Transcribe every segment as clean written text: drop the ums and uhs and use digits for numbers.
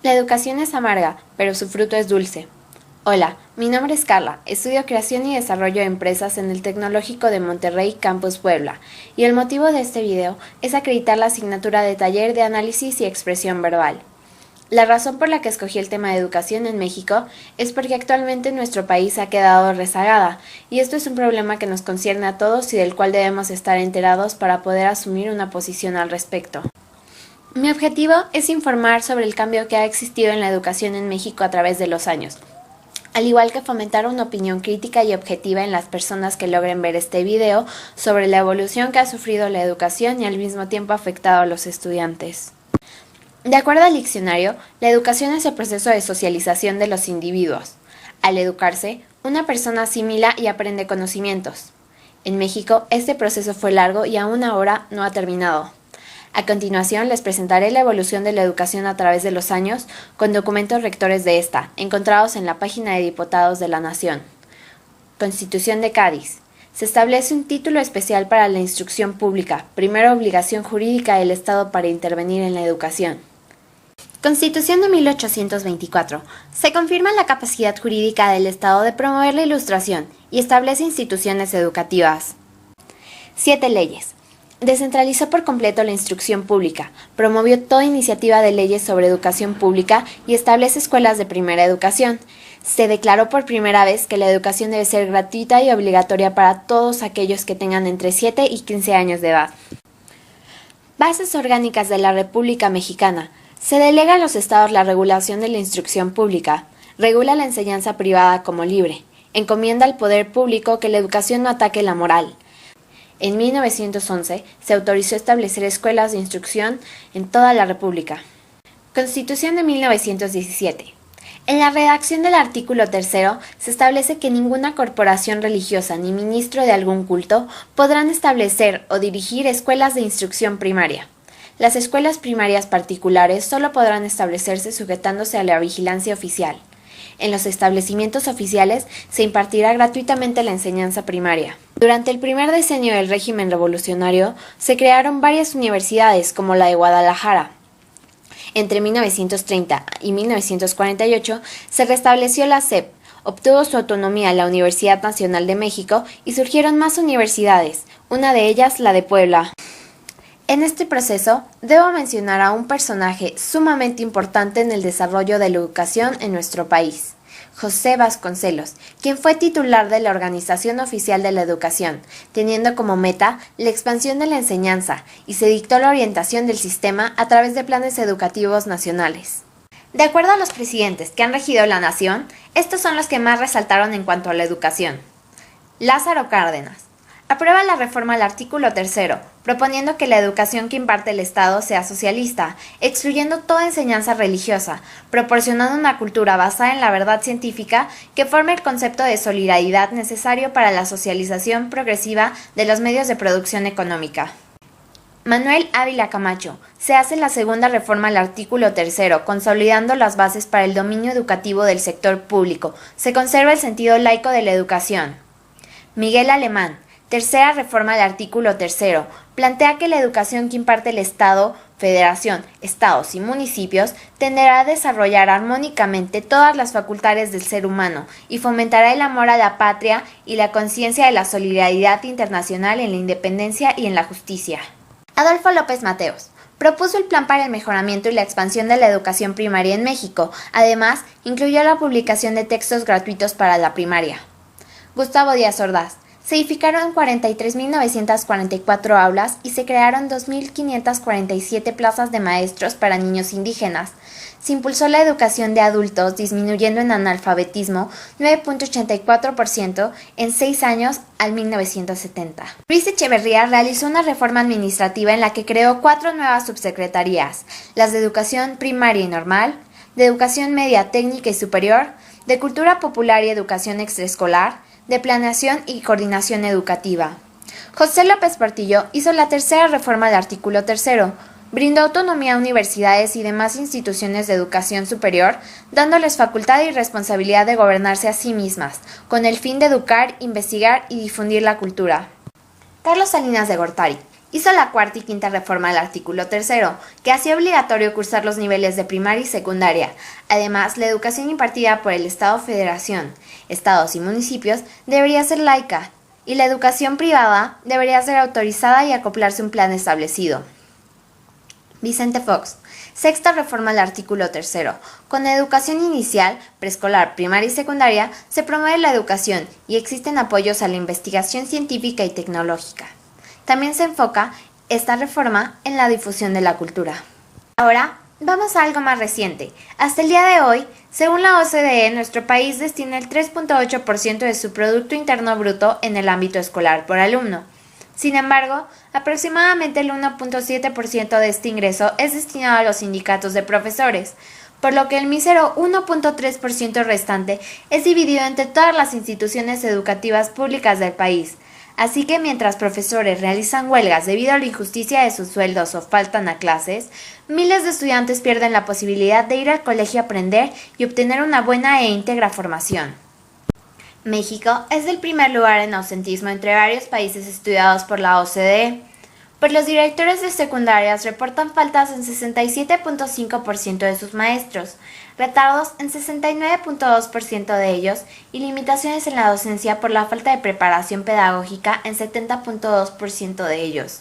La educación es amarga, pero su fruto es dulce. Hola, mi nombre es Carla, estudio Creación y Desarrollo de Empresas en el Tecnológico de Monterrey, Campus Puebla, y el motivo de este video es acreditar la asignatura de Taller de Análisis y Expresión Verbal. La razón por la que escogí el tema de educación en México es porque actualmente nuestro país ha quedado rezagada, y esto es un problema que nos concierne a todos y del cual debemos estar enterados para poder asumir una posición al respecto. Mi objetivo es informar sobre el cambio que ha existido en la educación en México a través de los años, al igual que fomentar una opinión crítica y objetiva en las personas que logren ver este video sobre la evolución que ha sufrido la educación y al mismo tiempo ha afectado a los estudiantes. De acuerdo al diccionario, la educación es el proceso de socialización de los individuos. Al educarse, una persona asimila y aprende conocimientos. En México, este proceso fue largo y aún ahora no ha terminado. A continuación, les presentaré la evolución de la educación a través de los años con documentos rectores de esta, encontrados en la página de Diputados de la Nación. Constitución de Cádiz. Se establece un título especial para la instrucción pública, primera obligación jurídica del Estado para intervenir en la educación. Constitución de 1824. Se confirma la capacidad jurídica del Estado de promover la ilustración y establece instituciones educativas. 7 leyes. Descentralizó por completo la instrucción pública, promovió toda iniciativa de leyes sobre educación pública y establece escuelas de primera educación. Se declaró por primera vez que la educación debe ser gratuita y obligatoria para todos aquellos que tengan entre 7 y 15 años de edad. Bases orgánicas de la República Mexicana. Se delega a los estados la regulación de la instrucción pública. Regula la enseñanza privada como libre. Encomienda al poder público que la educación no ataque la moral. En 1911 se autorizó establecer escuelas de instrucción en toda la República. Constitución de 1917. En la redacción del artículo 3 se establece que ninguna corporación religiosa ni ministro de algún culto podrán establecer o dirigir escuelas de instrucción primaria. Las escuelas primarias particulares solo podrán establecerse sujetándose a la vigilancia oficial. En los establecimientos oficiales se impartirá gratuitamente la enseñanza primaria. Durante el primer decenio del régimen revolucionario se crearon varias universidades como la de Guadalajara. Entre 1930 y 1948 se restableció la SEP, obtuvo su autonomía la Universidad Nacional de México y surgieron más universidades, una de ellas la de Puebla. En este proceso, debo mencionar a un personaje sumamente importante en el desarrollo de la educación en nuestro país, José Vasconcelos, quien fue titular de la Organización Oficial de la Educación, teniendo como meta la expansión de la enseñanza, y se dictó la orientación del sistema a través de planes educativos nacionales. De acuerdo a los presidentes que han regido la nación, estos son los que más resaltaron en cuanto a la educación. Lázaro Cárdenas. Aprueba la reforma al artículo 3, proponiendo que la educación que imparte el Estado sea socialista, excluyendo toda enseñanza religiosa, proporcionando una cultura basada en la verdad científica que forme el concepto de solidaridad necesario para la socialización progresiva de los medios de producción económica. Manuel Ávila Camacho. Se hace la segunda reforma al artículo 3, consolidando las bases para el dominio educativo del sector público. Se conserva el sentido laico de la educación. Miguel Alemán. Tercera reforma del artículo 3. Plantea que la educación que imparte el Estado, Federación, Estados y municipios tenderá a desarrollar armónicamente todas las facultades del ser humano y fomentará el amor a la patria y la conciencia de la solidaridad internacional en la independencia y en la justicia. Adolfo López Mateos. Propuso el plan para el mejoramiento y la expansión de la educación primaria en México. Además, incluyó la publicación de textos gratuitos para la primaria. Gustavo Díaz Ordaz. Se edificaron 43.944 aulas y se crearon 2.547 plazas de maestros para niños indígenas. Se impulsó la educación de adultos, disminuyendo en analfabetismo 9.84% en 6 años al 1970. Luis Echeverría realizó una reforma administrativa en la que creó 4 nuevas subsecretarías: las de Educación Primaria y Normal, de Educación Media Técnica y Superior, de Cultura Popular y Educación Extraescolar, de Planeación y Coordinación Educativa. José López Portillo hizo la tercera reforma del artículo 3, brindó autonomía a universidades y demás instituciones de educación superior, dándoles facultad y responsabilidad de gobernarse a sí mismas, con el fin de educar, investigar y difundir la cultura. Carlos Salinas de Gortari Hizo la cuarta y quinta reforma al artículo 3º, que hacía obligatorio cursar los niveles de primaria y secundaria. Además, la educación impartida por el Estado-Federación, estados y municipios debería ser laica, y la educación privada debería ser autorizada y acoplarse a un plan establecido. Vicente Fox. Sexta reforma al artículo 3º. Con la educación inicial, preescolar, primaria y secundaria, se promueve la educación y existen apoyos a la investigación científica y tecnológica. También se enfoca esta reforma en la difusión de la cultura. Ahora, vamos a algo más reciente. Hasta el día de hoy, según la OCDE, nuestro país destina el 3.8% de su Producto Interno Bruto en el ámbito escolar por alumno. Sin embargo, aproximadamente el 1.7% de este ingreso es destinado a los sindicatos de profesores, por lo que el mísero 1.3% restante es dividido entre todas las instituciones educativas públicas del país. Así que mientras profesores realizan huelgas debido a la injusticia de sus sueldos o faltan a clases, miles de estudiantes pierden la posibilidad de ir al colegio a aprender y obtener una buena e íntegra formación. México es el primer lugar en ausentismo entre varios países estudiados por la OCDE. Pues los directores de secundarias reportan faltas en 67.5% de sus maestros, retardos en 69.2% de ellos y limitaciones en la docencia por la falta de preparación pedagógica en 70.2% de ellos.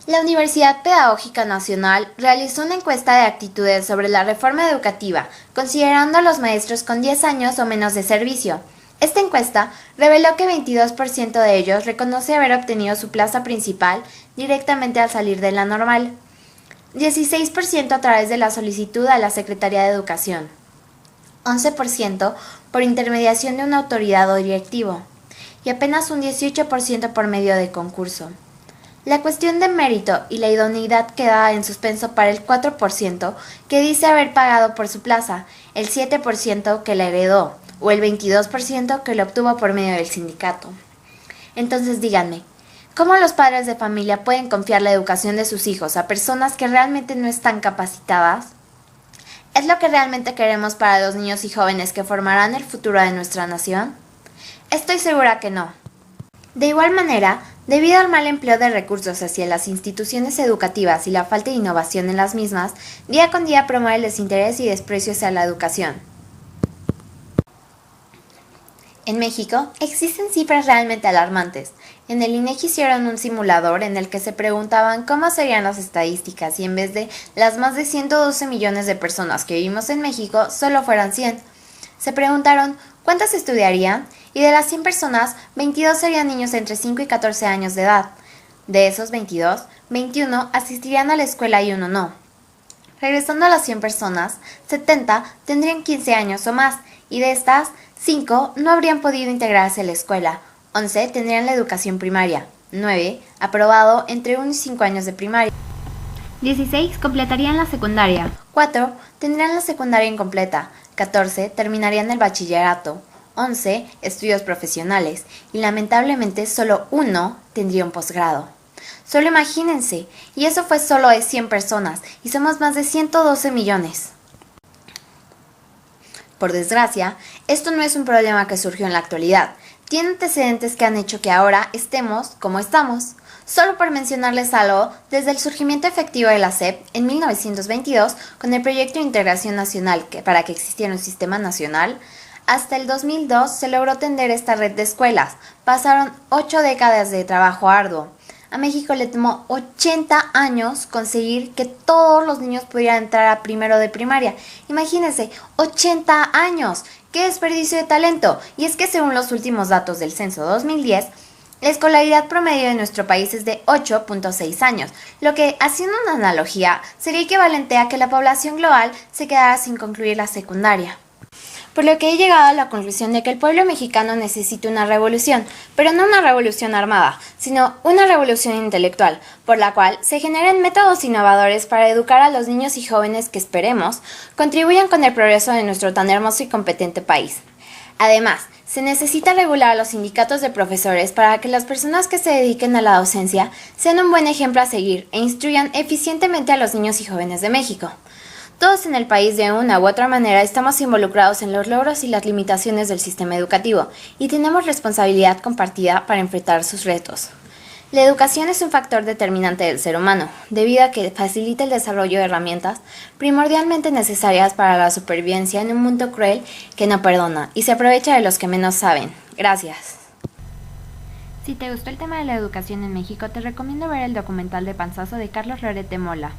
La Universidad Pedagógica Nacional realizó una encuesta de actitudes sobre la reforma educativa, considerando a los maestros con 10 años o menos de servicio. Esta encuesta reveló que 22% de ellos reconoce haber obtenido su plaza principal directamente al salir de la normal, 16% a través de la solicitud a la Secretaría de Educación, 11% por intermediación de una autoridad o directivo, y apenas un 18% por medio de concurso. La cuestión de mérito y la idoneidad queda en suspenso para el 4% que dice haber pagado por su plaza, el 7% que la heredó o el 22% que lo obtuvo por medio del sindicato. Entonces díganme, ¿cómo los padres de familia pueden confiar la educación de sus hijos a personas que realmente no están capacitadas? ¿Es lo que realmente queremos para los niños y jóvenes que formarán el futuro de nuestra nación? Estoy segura que no. De igual manera, debido al mal empleo de recursos hacia las instituciones educativas y la falta de innovación en las mismas, día con día promueve el desinterés y desprecio hacia la educación. En México existen cifras realmente alarmantes. En el INEGI hicieron un simulador en el que se preguntaban cómo serían las estadísticas si en vez de las más de 112 millones de personas que vivimos en México solo fueran 100. Se preguntaron cuántas estudiarían y de las 100 personas, 22 serían niños entre 5 y 14 años de edad. De esos 22, 21 asistirían a la escuela y 1 no. Regresando a las 100 personas, 70 tendrían 15 años o más y de estas, 5 no habrían podido integrarse a la escuela, 11 tendrían la educación primaria, 9 aprobado entre 1 y 5 años de primaria, 16 completarían la secundaria, 4 tendrían la secundaria incompleta, 14 terminarían el bachillerato, 11 estudios profesionales y lamentablemente solo 1 tendría un posgrado. Solo imagínense, y eso fue solo de 100 personas y somos más de 112 millones. Por desgracia, esto no es un problema que surgió en la actualidad. Tiene antecedentes que han hecho que ahora estemos como estamos. Solo por mencionarles algo, desde el surgimiento efectivo de la SEP en 1922, con el proyecto de integración nacional para que existiera un sistema nacional, hasta el 2002 se logró tender esta red de escuelas. Pasaron 8 décadas de trabajo arduo. A México le tomó 80 años conseguir que todos los niños pudieran entrar a primero de primaria. Imagínense, 80 años. ¡Qué desperdicio de talento! Y es que según los últimos datos del censo 2010, la escolaridad promedio de nuestro país es de 8.6 años, lo que, haciendo una analogía, sería equivalente a que la población global se quedara sin concluir la secundaria. Por lo que he llegado a la conclusión de que el pueblo mexicano necesita una revolución, pero no una revolución armada, sino una revolución intelectual, por la cual se generen métodos innovadores para educar a los niños y jóvenes que esperemos contribuyan con el progreso de nuestro tan hermoso y competente país. Además, se necesita regular a los sindicatos de profesores para que las personas que se dediquen a la docencia sean un buen ejemplo a seguir e instruyan eficientemente a los niños y jóvenes de México. Todos en el país de una u otra manera estamos involucrados en los logros y las limitaciones del sistema educativo y tenemos responsabilidad compartida para enfrentar sus retos. La educación es un factor determinante del ser humano, debido a que facilita el desarrollo de herramientas primordialmente necesarias para la supervivencia en un mundo cruel que no perdona y se aprovecha de los que menos saben. Gracias. Si te gustó el tema de la educación en México, te recomiendo ver el documental de Panzazo de Carlos Loret de Mola.